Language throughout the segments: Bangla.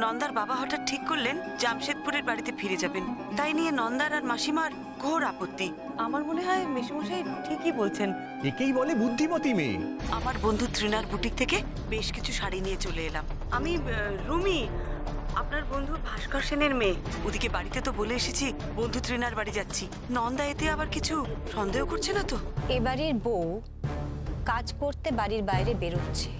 নন্দার বাবা হঠাৎ ঠিক করলেন জামশেদপুরের বাড়িতে ফিরে যাবেন, তাই নিয়ে নন্দার আর মাসিমার ঘোর আপত্তি। আমার মনে হয় মেশমশাই ঠিকই বলছেন। একেই বলে বুদ্ধিমতী মেয়ে। আমার বন্ধু তৃণার বুটিক থেকে বেশ কিছু শাড়ি নিয়ে চলে এলাম। আমি রুমি, আপনার বন্ধু ভাস্কর সেনের মেয়ে। ওদিকে বাড়িতে তো বলে এসেছি বন্ধু তৃণার বাড়ি যাচ্ছি। নন্দা এতে আবার কিছু সন্দেহ করছে না তো? এ বাড়ির বউ কাজ করতে বাড়ির বাইরে বেরোচ্ছে।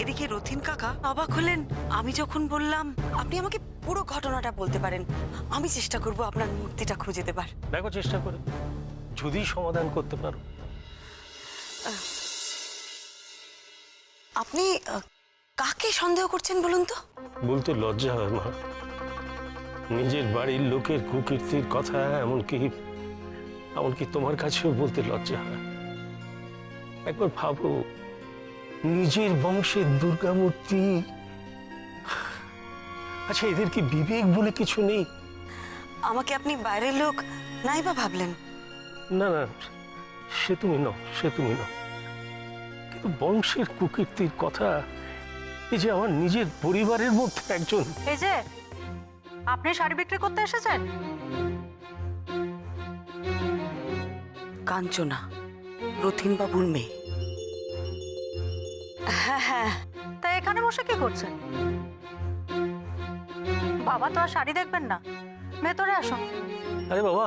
এদিকে রথিন কাকা অবাক হলেন আমি যখন বললাম আপনি আমাকে পুরো ঘটনাটা বলতে পারেন, আমি চেষ্টা করব আপনার মূর্তিটা খুঁজে দেবার। দেখো চেষ্টা করে, যদি সমাধান করতে পারো। আপনি কাকে সন্দেহ করছেন বলুন তো? বলতে লজ্জা হয় মা, নিজের বাড়ির লোকের কুকীর্তির কথা এমনকি তোমার কাছেও বলতে লজ্জা হয়। একবার ভাবো, নিজের বংশের দুর্গামূর্তি। আচ্ছা, এদের কি বিবেক বলে কিছু নেই? আমাকে আপনি বাইরের লোক নাই বা ভাবলেন? না না, সে তুমি নও। কিন্তু বংশের কুকীর্তির কথা, এই যে আমার নিজের পরিবারের মধ্যে একজন। এই যে আপনি শাড়ি বিক্রি করতে এসেছেন? কাঞ্চনা, রথিন বাবুর মেয়ে। হ্যাঁ হ্যাঁ। তা এখানে বসে কি করছেন? বাবা তো আর শাড়ি দেখবেন না, ভেতরে আসুন। আরে বাবা,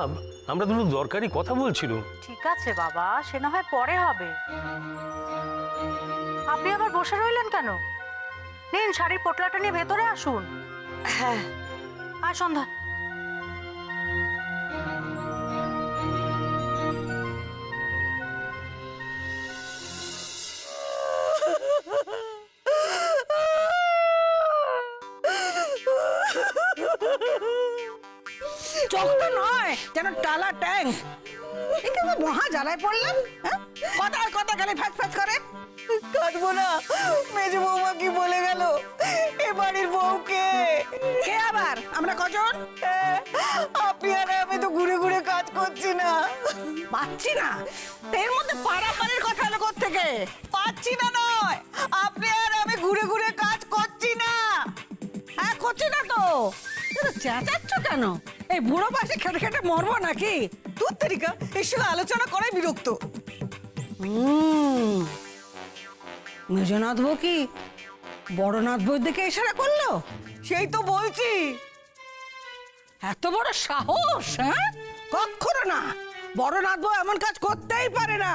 আমরা দুটো দরকারি কথা বলছিলাম। ঠিক আছে বাবা, সে না হয় পরে হবে। আপনি আবার বসে রইলেন কেন? নিন শাড়ির পোটলাটা নিয়ে ভেতরে আসুন। হ্যাঁ। আর সন্ধ্যা, চোখটা নয় যেন টালা ট্যাঙ্ক। এখানে মহা জ্বালায় পড়লাম। কথার কথা গেলে ফ্যাচ ফ্যাচ করে। কাটবো না, মেজো বৌমা কি বলে গেল এ বাড়ির বউকে। কে আবার? আমরা কজন? আপনি আর আমি তো ঘুরে ঘুরে কাজ করছি না। পাচ্ছি না? এর মধ্যে পাড়াপাড়ির কথা হলো কোত্থেকে? পাচ্ছি না নয়, আপনি আর আমি ঘুরে ঘুরে কাজ করছি না। হ্যাঁ, করছি না তো। চেঁচাচ্ছ কেন? এই বুড়ো পাশে খেটে খেটে মরবো নাকি? তোর তরিকা এর সঙ্গে আলোচনা করাই বিরক্ত। মেজনাথ বউ কি বড়নাথ বউর দিকে ইশারা করলো? সেই তো বলছি। এত বড় সাহস? হ্যাঁ, কখনো না। বড়নাথ বউ এমন কাজ করতেই পারে না।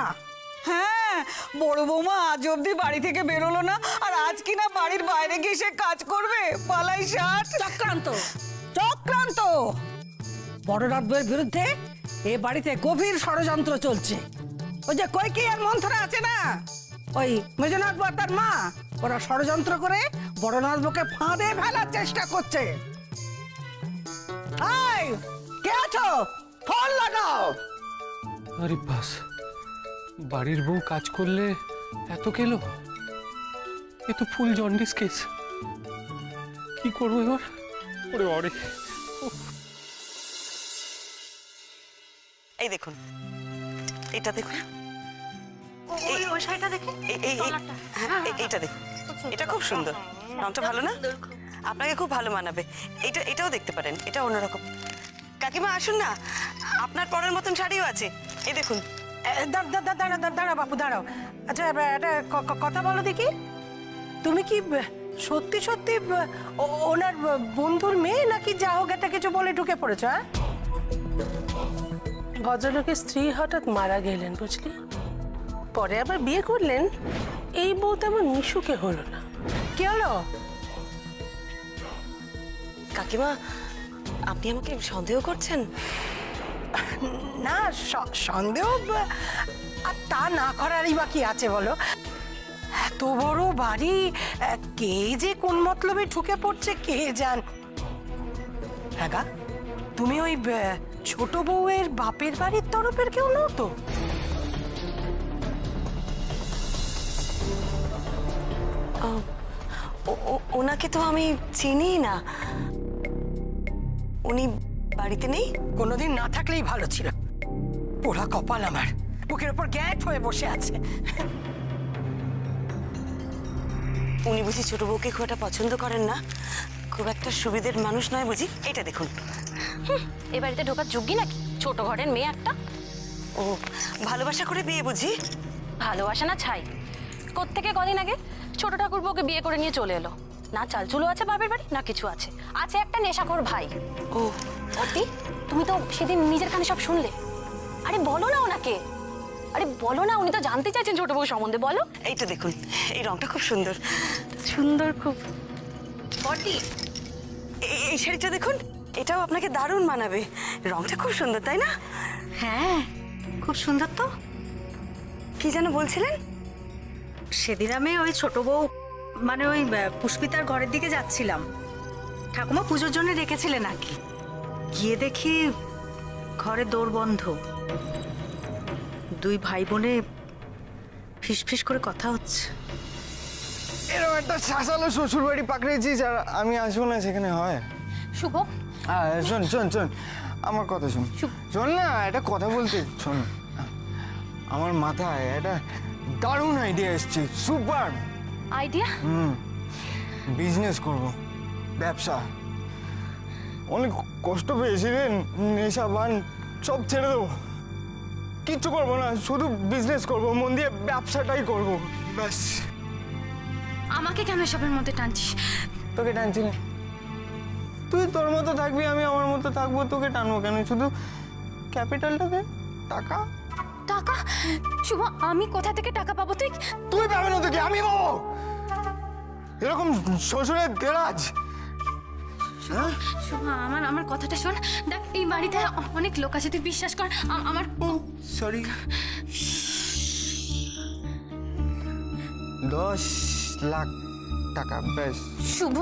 হ্যাঁ, বড় বৌমা আজ অব্দি বাড়ি থেকে বেরোলো না, আর আজ কিনা বাড়ির বাইরে গিয়ে সে কাজ করবে। পালাই ষাট। চক্রান্ত, চক্রান্ত। বড়নাথ বউয়ের বিরুদ্ধে এ বাড়িতে গভীর ষড়যন্ত্র চলছে। ওই যে কইকেয়ী আর মন্থরা আছে না, ওই মেজনাথ বউ আর তার মা, ওরা ষড়যন্ত্র করে বড়নাথ বউকে ফাঁদে ফেলার চেষ্টা করছে। এই, কে আছো? ফোন লাগাও। আরে বাস, বাড়ির বউ কাজ করলে এত কেলো? এ তো ফুল জন্ডিস কেস। কি করবো এবার? ওরে ওরে, এই দেখুন, এটা দেখুন। ওই শাড়িটা দেখে এইটা দেখুন, এটা খুব সুন্দর। রংটা ভালো না? আপনাকে খুব ভালো মানাবে। এটাও দেখতে পারেন, এটা অন্যরকম। কাকিমা আসুন না, আপনার পরার মতন শাড়িও আছে। এই দেখুন। দাঁড়া বাপু, দাঁড়াও। আচ্ছা, একটা কথা বলো দেখি। তুমি কি সত্যি সত্যি ওনার বন্ধুর মেয়ে, নাকি যা হোক একটা কিছু বলে ঢুকে পড়েছো? হ্যাঁ, ভদ্রলোকের স্ত্রী হঠাৎ মারা গেলেন বুঝলি, পরে আবার বিয়ে করলেন। এই বউ তেমন মিশুকে হলো না। কি হলো? কাকিমা, আপনি আমাকে সন্দেহ করছেন? না, সন্দেহ আর তা না করারই বা কি আছে বলো? এত বড় বাড়ি, কে যে কোন মতলবে ঢুকে পড়ছে কে জান। হ্যাঁ, তুমি ওই ছোট বউয়ের বাপের বাড়ির তরফের কেউ নও তো? ওনাকে তো আমি চিনি না। উনি বাড়িতে নেই? কোনোদিন না থাকলেই ভালো ছিল। পোড়া কপাল আমার, বুকের উপর গ্যাট হয়ে বসে আছে। উনি বুঝি ছোট বউকে খুব একটা পছন্দ করেন না, খুব একটা সুবিধের মানুষ নয় বুঝি। এটা দেখুন। এ বাড়িতে ঢোকার যোগ্যই নাকি? ছোট ঘরের মেয়ে একটা। ও ভালোবাসা করে বিয়ে বুঝি? ভালোবাসা না ছাই। কোত্থেকে কদিন আগে ছোট ঠাকুরপোকে বিয়ে করে নিয়ে চলে এলো। না চালচুলো আছে বাপের বাড়ি, না কিছু আছে। আছে একটা নেশাখোর ভাই। ও অতি, তুমি তো সেদিন নিজের কানে সব শুনলে। আরে বলো না ওনাকে, আরে বলো না, উনি তো জানতে চাইছেন ছোট বউ সম্বন্ধে। বলো। এইটা দেখুন, এই রংটা খুব সুন্দর, সুন্দর খুব। বটি, এই শাড়িটা দেখুন, এটাও আপনাকে দারুণ মানাবে। রংটা খুব সুন্দর, তাই না? হ্যাঁ, খুব সুন্দর তো। কি যেন বলছিলেন? সেদিন আমি ওই ছোট বউ মানে ওই পুষ্পিতার ঘরের দিকে যাচ্ছিলাম। ঠাকুমা পুজোর জন্য রেখেছিলেন আর কি। গিয়ে দেখি ঘরে দোর বন্ধ। দুই ভাই বোনে ফিসফিস করে কথা হচ্ছে। এরকম একটা শাসালো শ্বশুর বাড়ি পাকড়েছিস আর আমি আসবো না সেখানে হয়? শুভ, শোন শোন শোন, আমার কথা শোন। শোন না, একটা কথা বলতে শোন। আমার মাথায় একটা দারুণ আইডিয়া এসছে, সুপার আইডিয়া? বিজনেস করব, ব্যবসা। অনেক কষ্ট পেয়েছি রে, নেশা ভান সব ছেড়ে দেবো, কিচ্ছু করবো না, শুধু বিজনেস করব, মন দিয়ে ব্যবসাটাই করব, ব্যাস। আমাকে কেন এসবের মধ্যে টানছিস? তোকে টানছি না, তুই তোর মতো থাকবি, আমি আমার মতো থাকবো, তোকে টানবো কেন? শুধু ক্যাপিটালটা দে, টাকা। টাকা? শুভ, আমি কোথা থেকে টাকা পাবো? তুই পাবে না, তোকে আমি পাবো। এরকম শ্বশুরের দেরাজ। শুভ, আমার কথাটা শোন। দেখ, এই বাড়িতে অনেক লোক আছে, তুই বিশ্বাস কর। আমার সরি, 10 লাখ টাকা, ব্যাস। শুভ,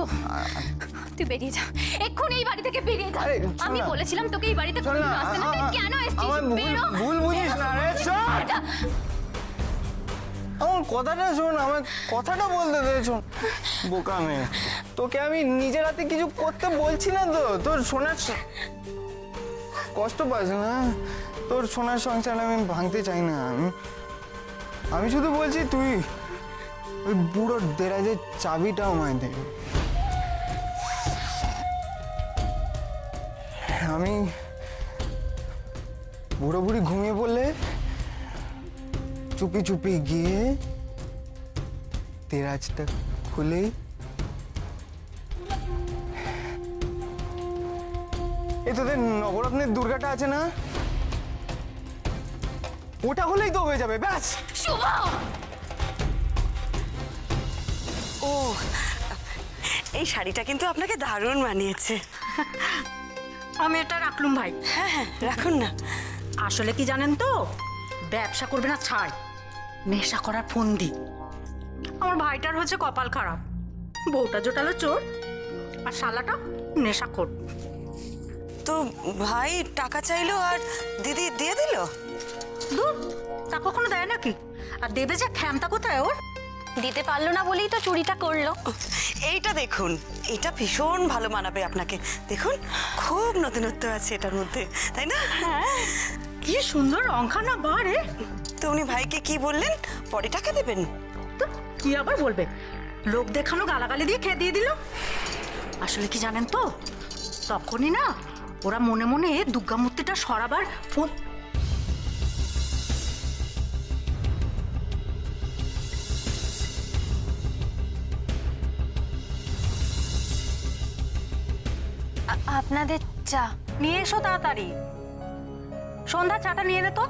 তুই বেরিয়ে যা এক্ষুনি, এই বাড়ি থেকে বেরিয়ে যা। আরে, শোন আমি না। বলেছিলাম তোকে এই বাড়িতে শোন না, কোনোদিন আসতে না, তুই কেন এসেছিস? আমার বেরো। ভুল বুঝিস না রে, শোন। আমার কথাটা শোন, আমার কথাটা বলতে দে, শোন। বোকা মেয়ে, তোকে আমি নিজের হাতে কিছু করতে বলছি না তো। তোর সোনার কষ্ট পাস না, তোর সোনার সংসার আমি ভাঙতে চাই না। আমি শুধু বলছি তুই ওই বুড়ো দেরাজের চাবিটা আমায় দে। আমি বুড়ো বুড়ি ঘুমিয়ে পড়লে চুপি চুপি গিয়ে দেরাজটা খুলে এই তোদের নবরত্নের দুর্গাটা আছে না, ওটা হলেই তো হয়ে যাবে, ব্যাস। শুভ, ও এই শাড়িটা কিন্তু আপনাকে দারুণ মানিয়েছে। আমি এটা রাখলুম ভাই। হ্যাঁ হ্যাঁ, রাখুন না। আসলে কি জানেন তো, ব্যবসা করবে না ছাড়, নেশা করার ফন্দি। আমার ভাইটার হচ্ছে কপাল খারাপ, বউটা জোটালো চোর আর শালাটা নেশাখোর। তো ভাই টাকা চাইলো আর দিদি দিয়ে দিল? দূর, তা কখনো দেয় নাকি? আর দেবে যে ক্ষমতা কোথায় ওর? দিতে পারলো না বলেই তো চুরিটা করলো। এইটা দেখুন, এটা ভীষণ ভালো মানাবে আপনাকে। দেখুন, খুব নতুনত্ব আছে এটার মধ্যে, তাই না? কি সুন্দর রংখানা বাড়ে। তো উনি ভাইকে কি বললেন, পরে টাকা দেবেন? তো কি আবার বলবে, লোক দেখানো গালাগালি দিয়ে খেয়ে দিয়ে দিল। আসলে কি জানেন তো, তখনই না ওরা মনে মনে দুর্গা মূর্তিটা সরাবার ফোন। আপনাদের চা নিয়ে এসো তাড়াতাড়ি, সন্ধ্যা চাটা নিয়ে নে তো।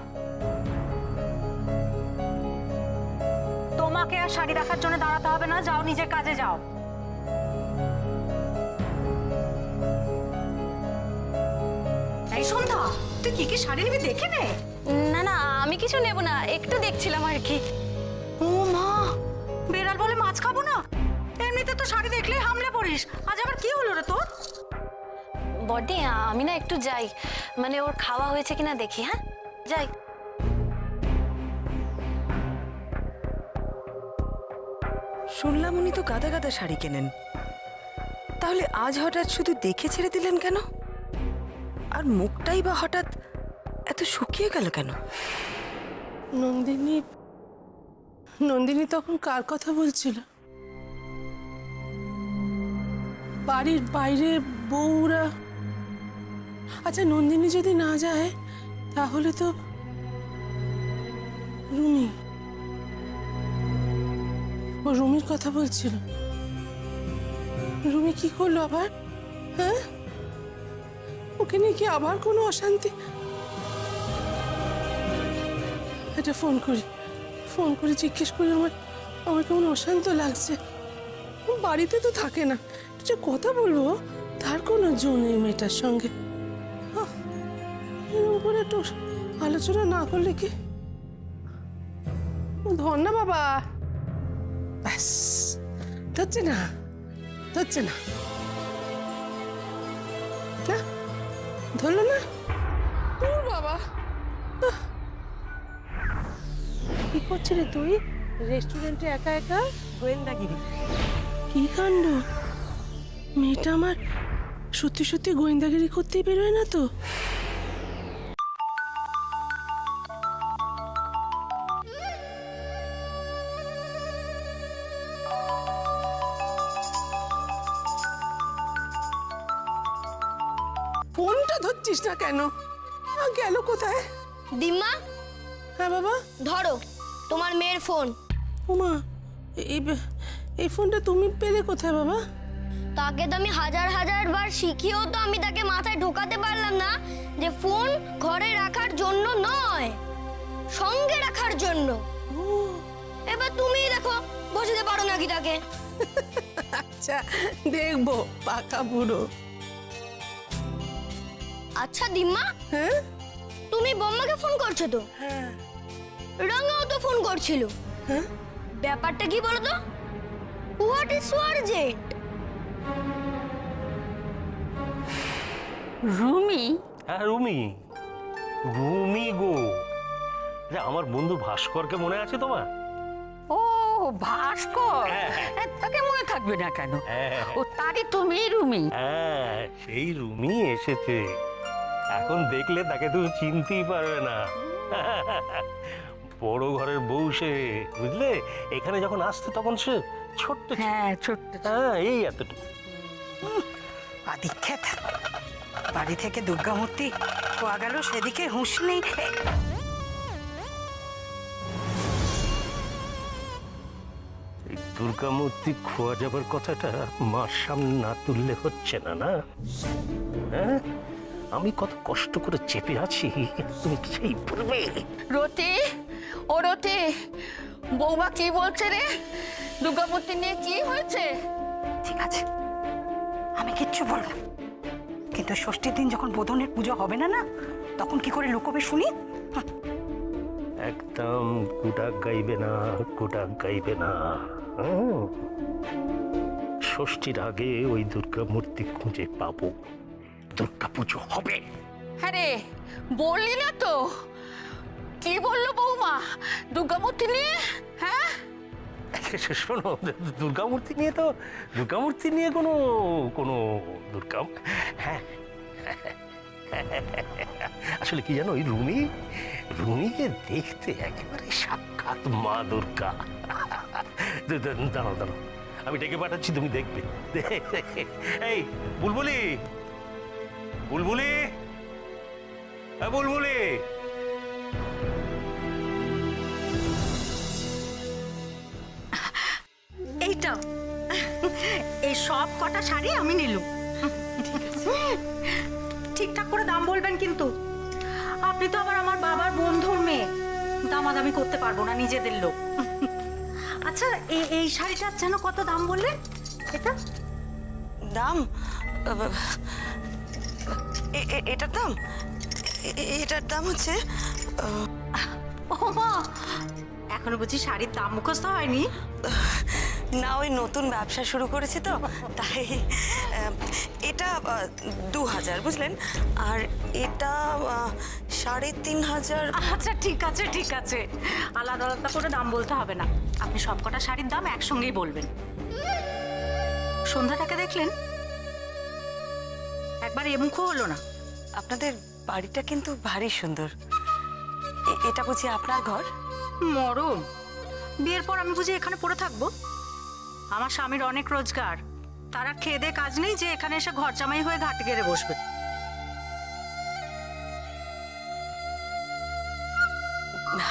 তোমাকে আর শাড়ি দেখার জন্য দাঁড়াতে হবে না, যাও নিজের কাজে যাও। এই সন্ধ্যা, তুই কি কি শাড়ি নিবি দেখে নে। না না, আমি কিছু নেব না, একটু দেখছিলাম আর কি। ও মা, বেড়াল বলে মাছ খাবো না? এমনিতে তো শাড়ি দেখলেই হামলে পড়িস, আজ আবার কি হলো রে তোর? বডি, আমি না একটু যাই, মানে ওর খাওয়া হয়েছে কিনা দেখি। হ্যাঁ, যাই। শুনলাম উনি তো গাদা গাদা শাড়ি কেনেন, তাহলে আজ হঠাৎ শুধু দেখে ছেড়ে দিলেন কেন? আর মুখটাই বা হঠাৎ এত শুকিয়ে গেল কেন? নন্দিনী তখন কার কথা বলছিল? বাড়ির বাইরে বউরা। আচ্ছা, নন্দিনী যদি না যায় তাহলে তো রুমি, ও রুমির কথা বলছিল। রুমি কি করলো আবার? হ্যাঁ, ওকে নিয়ে কি আবার কোনো অশান্তি? এটা ফোন করে জিজ্ঞেস করি। আমার কেমন অশান্ত লাগছে। ও বাড়িতে তো থাকে না, যে কথা বলবো তার কোনো জো নেই মেয়েটার সঙ্গে। এর উপরে একটু আলোচনা না করলে কি? ধর না বাবা, ব্যাস, ধরছে না না, ধরলো না। দূর বাবা, কি করছিলি তুই রেস্টুরেন্টে একা একা? গোয়েন্দাগিরি। কি কাণ্ড! মেয়েটা আমার সত্যি সত্যি গোয়েন্দাগিরি করতেই বেরোয় না তো? ফোনটা ধরছিস না কেন? গেল কোথায়? দিম্মা, হ্যাঁ বাবা। ধরো তোমার মেয়ের ফোন। ওমা, এই ফোনটা তুমি পেলে কোথায় বাবা? তাকে তো আমি হাজার হাজার বার শিখিয়েও তো আমি তাকে মাথায় ঢোকাতে পারলাম না যে ফোন ঘরে রাখার জন্য নয়, সঙ্গে রাখার জন্য। এবার তুমিই দেখো, বসতে পারো নাকি তাকে। আচ্ছা, দেখবো পাকা বুড়ো। আচ্ছা দিম্মা, হ্যাঁ তুমি বম্মাকে ফোন করছো তো? হ্যাঁ রঙাও তো ফোন করছিল। হ্যাঁ, ব্যাপারটা কি বলো তো? What is so urgent? Rumi? হ্যাঁ রুমি গো। আমার বন্ধু ভাস্করকে মনে আছে তোমার? ও ভাস্কর, তাকে মনে থাকবে না কেন? ও তারই তুমি রুমি? হ্যাঁ, সেই রুমি এসেছে। এখন দেখলে তাকে তুমি চিনতেই পারবে না। বড় ঘরের বউ সে, বুঝলে? এখানে যখন আসতে তখন সে ছোট্ট, হ্যাঁ ছোট্ট। হ্যাঁ এই এতটুকু। আদিক্ষেত, বাড়ি থেকে দুর্গামূর্তি খোয়া গেল, সেদিকে হুঁশ নেই। এই দুর্গামূর্তি খোয়া যাবার কথাটা মার সামনে না তুললে হচ্ছে না, না? হ্যাঁ, আমি কত কষ্ট করে চেপে আছি, তুমি সেই পূর্বে। রতি, ও রতি, বৌমা কি বলছে রে? দুর্গামূর্তি নিয়ে কি হয়েছে? ঠিক আছে, আমি কিচ্ছু বললাম, কিন্তু ষষ্ঠীর দিন যখন বোধনের পুজো হবে না, তখন কি করে লুকোবে শুনি? একদম কুটাক গাইবে না। ষষ্ঠীর আগে ওই দুর্গা মূর্তি খুঁজে পাবো, দুর্গা পুজো হবে। হ্যাঁ রে, বললি না তো? কি বললো বৌমা দুর্গামূর্তি নিয়ে? হ্যাঁ শোনো, দুর্গামূর্তি নিয়ে কোনো দুর্গা, হ্যাঁ আসলে কি জানো, ওই রুমিকে দেখতে একেবারে সাক্ষাৎ মা দুর্গা। দাঁড়াও, আমি ডেকে পাঠাচ্ছি, তুমি দেখবে। এই বুলবুলি, এইটা, এই সব কটা শাড়ি আমি নিলুম। ঠিকঠাক করে দাম বলবেন কিন্তু। আপনি তো আবার আমার বাবার বন্ধুর মেয়ে, দামাদামি করতে পারবো না, নিজেদের লোক। আচ্ছা, এই শাড়িটার যেন কত দাম বললেন? এটা দাম? এটার দাম? এটার দাম হচ্ছে, ও মা, এখনো বুঝি শাড়ির দাম মুখস্থ হয়নি? না, ওই নতুন ব্যবসা শুরু করেছি তো, তাই। এটা 2000, বুঝলেন? আর এটা 3500। আচ্ছা ঠিক আছে, আলাদা আলাদা করে দাম বলতে হবে না, আপনি সবকটা শাড়ির দাম একসঙ্গেই বলবেন। সন্ধ্যাটাকে দেখলেন? একবার এমুখও হলো না। আপনাদের বাড়িটা কিন্তু ভারী সুন্দর। এটা বুঝি আপনার ঘর? মরণ, বিয়ের পর আমি বুঝি এখানে পড়ে থাকবো? আমার স্বামীর অনেক রোজগার, তারা খেয়ে দে কাজ নেই যে এখানে এসে ঘর জামাই হয়ে ঘাটে গেড়ে বসবে।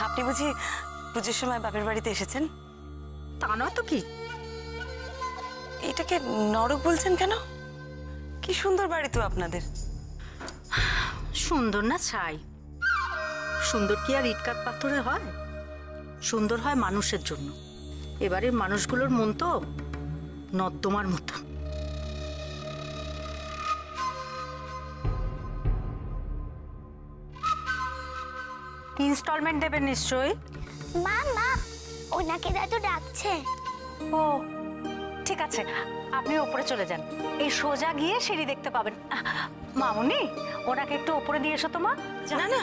আপনি বুঝি পুজোর সময় বাপের বাড়িতে এসেছেন? তা নয় তো কি। এটাকে নরক বলছেন কেন? কি সুন্দর বাড়ি তো আপনাদের। সুন্দর না ছাই? সুন্দর কি আর ইটকাট পাথরে হয়? সুন্দর হয় মানুষের জন্য। এবারের মানুষগুলোর মন তো নর্দমার মতো। ইনস্টলমেন্ট দেবেন নিশ্চয়ই। মা মা ওনাকে দাদু ডাকছে। ও ঠিক আছে, আপনি ওপরে চলে যান। এই সোজা গিয়ে সিঁড়ি দেখতে পাবেন। মামুনি, ওনাকে একটু ওপরে দিয়ে এসো তো মা। না না,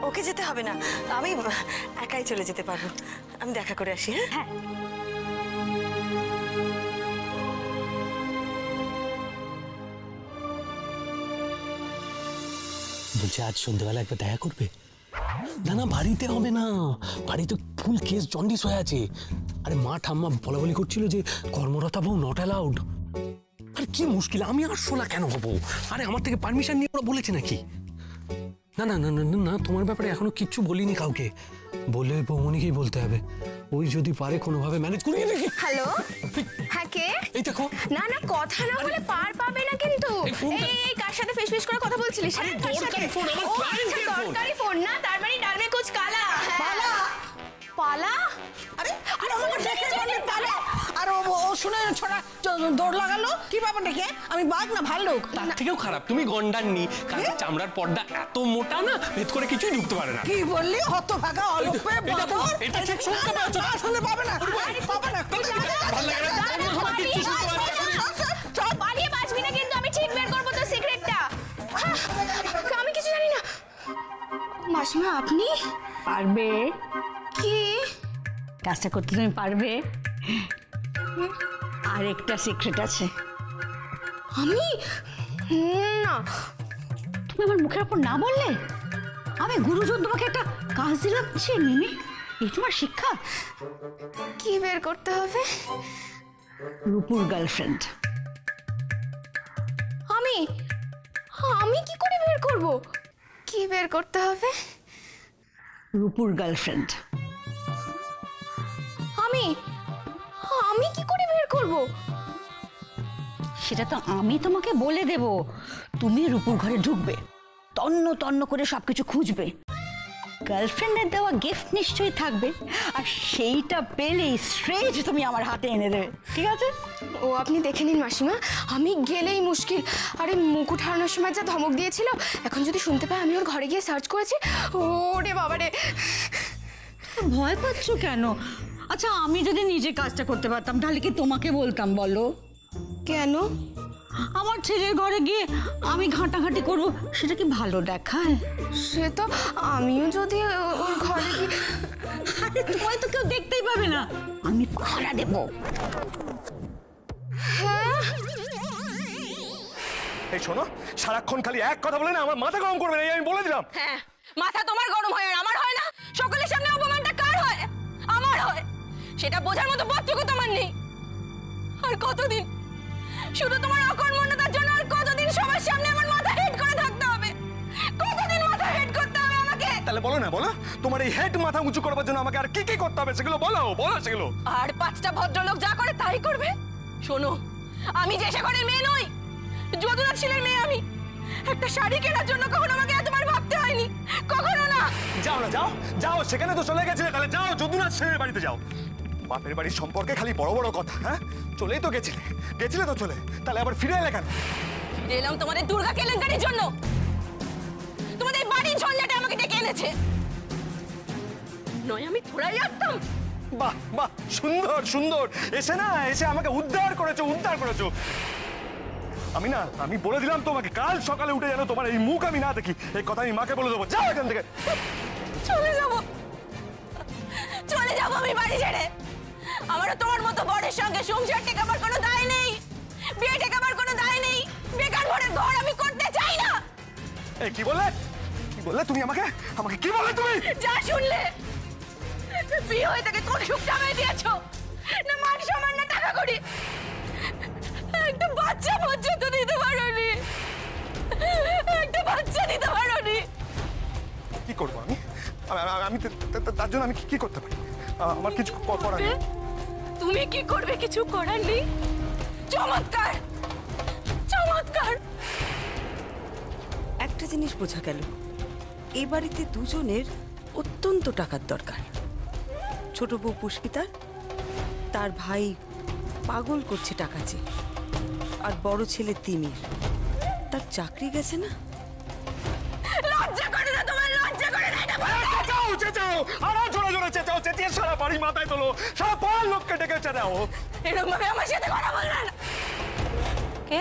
ওকে যেতে হবে না, আমি একাই চলে যেতে পারবো। আমি দেখা করে আসি। হ্যাঁ হ্যাঁ। বলছে আজ সন্ধ্যেবেলা একবার দেখা করবে। না না, বাড়িতে হবে না, বাড়িতে ফুল কেস জন্ডিস হয়ে আছে। আরে মা ঠাম্মা বলা বলি করছিল যে কর্মরতা বউ নট অ্যালাউড। আরে কি মুশকিল, আমি আর শোলা কেন হবো? আরে আমার থেকে পারমিশন নিয়ে ওরা বলেছে নাকি? না না না না না, তোমার ব্যাপারে এখনো কিচ্ছু বলিনি কাউকে। বলে বৌমনিকেই বলতে হবে। ওই যদি পারে কোনোভাবে ম্যানেজ করিয়ে দেখি। হ্যালো, হ্যাঁ কে? এই দেখো। না না, কথা না বলে পার পাবে না কিন্তু। এই ফোনটা- এই কার সাথে ফিসফিস করে কথা বলছিলিস? আরে হ্যাঁ, কার সাথে? দরকারি ফোন, আমার ও, client আচ্ছা, এর ফোন। দরকারি ফোন না, তার মানে ডাল মে কুছ কালা। পালা পালা? আরে আরে ফোন দেখে বলে পালা। আর ও শুনে ছড়া দৌড় লাগালো কি ব্যাপার দেখে? আমি বাঘ না ভাল্লুক? তার থেকেও খারাপ, তুমি গন্ডারনি। কারণ চামড়ার পর্দা এত মোটা না, ভেদ করে কিছুই ঢুকতে পারে না। কি বললি? হতভাগা অলপে বাদর। এটা ঠিক শুনতে পাচ্ছ না? শুনতে পাবে না। পাবে না। ভালো লাগে না, অন্য সময় কিচ্ছু শুনতে পারে না। সব পালিয়ে বাঁচবি না কিন্তু, আমি ঠিক বের করবো তোর সিক্রেটটা। আমি কিছু জানি না। মাসিমা আপনি পারবে? কি? কাজটা করতে তুমি পারবে? আর একটা সিক্রেট আছে। আমি না, তুমি আমার মুখের উপর না বললে? আমি গুরুজন তোমাকে একটা কাজ দিলাম, সে মিমি, এই তোমার শিক্ষা। কি বের করতে হবে? রূপুর গার্লফ্রেন্ড। আমি আমি কি করে বের করব? কি বের করতে হবে? রূপুর গার্লফ্রেন্ড। আমি আমি কি করে বের করব? সেটা তো আমি তোমাকে বলে দেব। তুমি রূপুর ঘরে ঢুকবে, তন্ন তন্ন করে সবকিছু খুঁজবে। গার্লফ্রেন্ডের দেওয়া গিফট নিশ্চয়ই থাকবে, আর সেইটা পেলেই স্ট্রেট তুমি আমার হাতে এনে দেবে, ঠিক আছে? ও আপনি দেখে নিন মাসিমা, আমি গেলেই মুশকিল। আরে মুকুট হারানোর সময় যা ধমক দিয়েছিল, এখন যদি শুনতে পাই আমি ওর ঘরে গিয়ে সার্চ করেছি। ওরে বাবারে, ভয় পাচ্ছ কেন? আচ্ছা, আমি যদি নিজে কাজটা করতে পারতাম তাহলে কি তোমাকে বলতাম বলো? কেন? আমার ছেলের ঘরে গিয়ে আমি ঘাঁটাঘাঁটি করব, সেটা কি ভালো দেখায়? সে তো আমিও যদি ওর ঘরে গিয়ে, আরে তোমায় তো কেউ দেখতেই পাবে না, আমি পাহারা দেব। এই শোনো, সারাক্ষণ খালি এক কথা বলে না আমার মাথা গরম করবে না, এই আমি বলে দিলাম। হ্যাঁ, মাথা তোমার গরম হয় আর আমার হয় না? সকলের সামনে অপমানটা কার হয়? আমার হয়। সেটা বোঝার মতো বোধটুকু তোমার নেই। আর কতদিন শুধু তোমার অকর্মণ্যতার জন্য, আর কতদিন সবার সামনে আমার মাথা হেড করে থাকতে হবে? কতদিন মাথা হেড করতে হবে আমাকে? তাহলে বলো না, বলো তোমার এই হেড মাথা উঁচু করবার জন্য আমাকে আর কি কি করতে হবে সেগুলো বলো, বলো সেগুলো। আর পাঁচটা ভদ্রলোক যা করে তাই করবে? শোনো, আমি যে ঘরের মেয়ে নই, যদুনাথ শীলের মেয়ে আমি। একটা শাড়ি কেনার জন্য কখনো আমাকে এতবার ভাবতে হয়নি, কখনো না। যাও না, যাও যাও, সেখানে তো চলে গেছিলে, তাহলে যাও যদুনাথ সেনের বাড়িতে যাও। বাপের বাড়ির সম্পর্কে খালি বড় বড় কথা। হ্যাঁ, চলেই তো গেছিলে তো চলে, তাহলে আবার ফিরে এলে কেন? ফিরে এলাম তোমাদের দুর্গা কেলেঙ্কারির জন্য। তোমাদের বাড়ির ঝঞ্ঝাটে আমাকে ডেকে এনেছে, নয় আমি থোড়াই আসতাম। বাহ বাহ, সুন্দর সুন্দর, এসে আমাকে উদ্ধার করেছো, উদ্ধার করেছো। আমি বলে দিলাম তোমাকে, কাল সকালে উঠে যেন তোমার এই মুখ আমি না দেখি, এই কথা আমি মাকে বলে দেবো। যাও এখান থেকে। চলে যাব আমি বাড়ি ছেড়ে। আমারও তোমার মতো বরের সঙ্গে সংসার টেকাবার কোনো দায় নেই, বিয়ে টেকাবার কোনো দায় নেই। বেকার ঘরের ঘর আমি করতে চাই না। এই কি বললে তুমি আমাকে কি বললে তুমি? যা শুনলে, বিয়ে হয়ে থেকে কোন সুখ জামাই দিয়েছো? না মান সম্মান, না টাকা করি। জন্য আমি কি করতে পারি? আমার কিছু করার নেই। তুমি কি করবে? কিছু করার নেই। চমৎকার, চমৎকার। একটা জিনিস বোঝা গেল, এই বাড়িতে দুজনের অত্যন্ত টাকার দরকার। ছোট বউ পুষ্পিতার, তার ভাই পাগল করছে টাকা চেয়ে, আর বড় ছেলে তিমির, তার চাকরি গেছে না। লজ্জা করে না তোমার? লজ্জা করে না? এটা বলো। চেঁচাও চেঁচাও, আরো জোরে জোরে চেঁচাও, চেঁচিয়ে সারা বাড়ি মাথায় তোলো, সারা পাড়ার লোককে ডেকে চেঁচাও। এরকম ভাবে আমার সাথে কথা বলবে না। কে?